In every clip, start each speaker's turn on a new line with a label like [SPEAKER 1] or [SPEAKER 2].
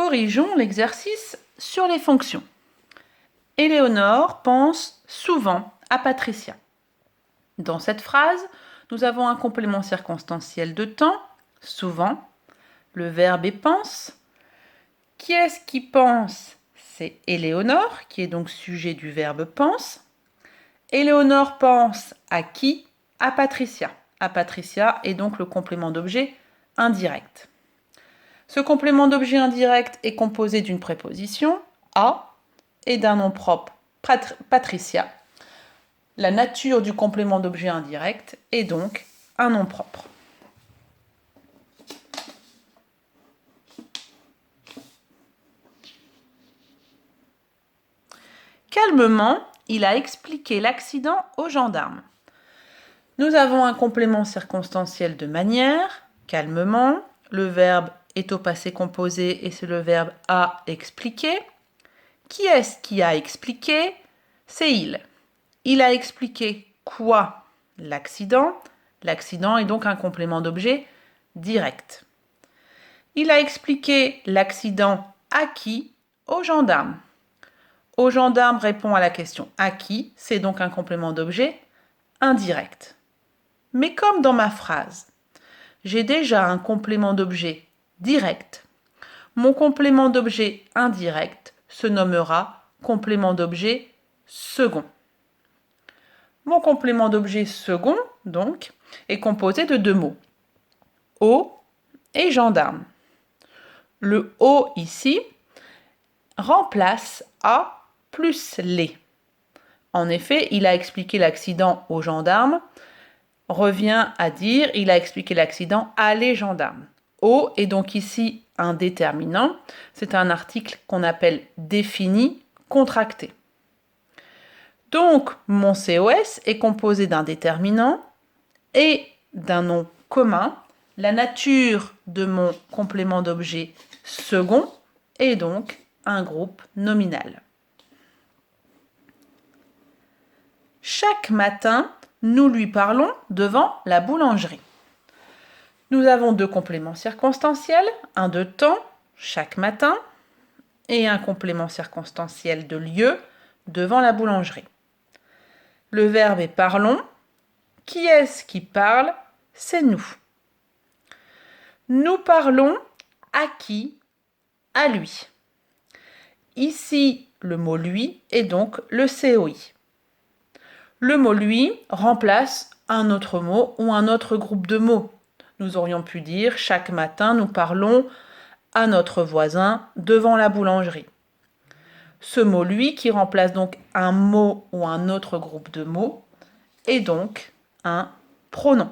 [SPEAKER 1] Corrigeons l'exercice sur les fonctions. Éléonore pense souvent à Patricia. Dans cette phrase, nous avons un complément circonstanciel de temps, souvent. Le verbe est pense. Qui est-ce qui pense? C'est Éléonore, qui est donc sujet du verbe pense. Éléonore pense à qui? À Patricia. À Patricia est donc le complément d'objet indirect. Ce complément d'objet indirect est composé d'une préposition à et d'un nom propre Patricia. La nature du complément d'objet indirect est donc un nom propre. Calmement, il a expliqué l'accident aux gendarmes. Nous avons un complément circonstanciel de manière, calmement. Le verbe est au passé composé et c'est le verbe a expliqué. Qui est-ce qui a expliqué? C'est il. Il a expliqué quoi? L'accident. L'accident est donc un complément d'objet direct. Il a expliqué l'accident à qui? Aux gendarmes. Aux gendarmes répond à la question à qui? C'est donc un complément d'objet indirect. Mais comme dans ma phrase, j'ai déjà un complément d'objet direct, mon complément d'objet indirect se nommera complément d'objet second. Mon complément d'objet second, donc, est composé de deux mots, au et gendarme. Le au ici remplace à plus les. En effet, il a expliqué l'accident aux gendarmes, revient à dire il a expliqué l'accident à les gendarmes. Au est donc ici un déterminant, c'est un article qu'on appelle défini contracté. Donc, mon COS est composé d'un déterminant et d'un nom commun. La nature de mon complément d'objet second est donc un groupe nominal. Chaque matin, nous lui parlons devant la boulangerie. Nous avons deux compléments circonstanciels, un de temps, chaque matin, et un complément circonstanciel de lieu, devant la boulangerie. Le verbe est parlons. Qui est-ce qui parle? C'est nous. Nous parlons à qui? À lui. Ici, le mot lui est donc le COI. Le mot lui remplace un autre mot ou un autre groupe de mots. Nous aurions pu dire chaque matin nous parlons à notre voisin devant la boulangerie. Ce mot lui qui remplace donc un mot ou un autre groupe de mots est donc un pronom.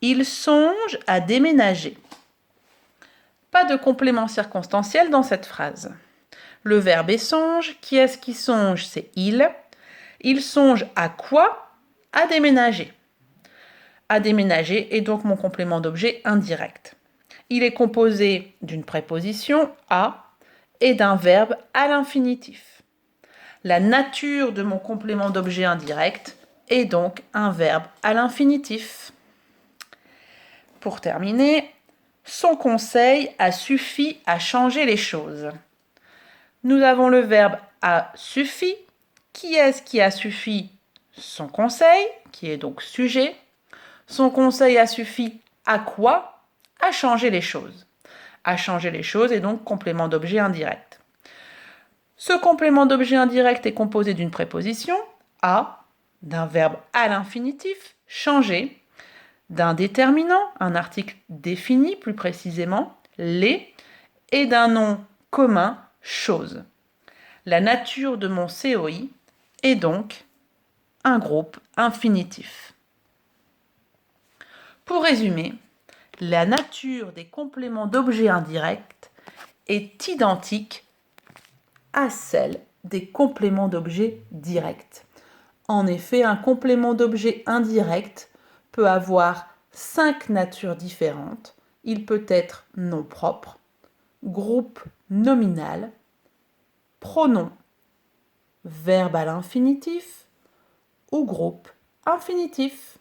[SPEAKER 1] Il songe à déménager. Pas de complément circonstanciel dans cette phrase. Le verbe est songe. Qui est-ce qui songe? C'est il. Il songe à quoi? À déménager. À déménager est donc mon complément d'objet indirect. Il est composé d'une préposition à et d'un verbe à l'infinitif. La nature de mon complément d'objet indirect est donc un verbe à l'infinitif. Pour terminer, son conseil a suffi à changer les choses. Nous avons le verbe a suffi. Qui est-ce qui a suffi? Son conseil, qui est donc sujet. Son conseil a suffi à quoi? À changer les choses. À changer les choses est donc complément d'objet indirect. Ce complément d'objet indirect est composé d'une préposition à, d'un verbe à l'infinitif, changer, d'un déterminant, un article défini plus précisément, les, et d'un nom commun, chose. La nature de mon COI est donc un groupe infinitif. Pour résumer, la nature des compléments d'objet indirects est identique à celle des compléments d'objet directs. En effet, un complément d'objet indirect peut avoir 5 natures différentes. Il peut être nom propre, groupe nominal, pronom, verbe à l'infinitif ou groupe infinitif.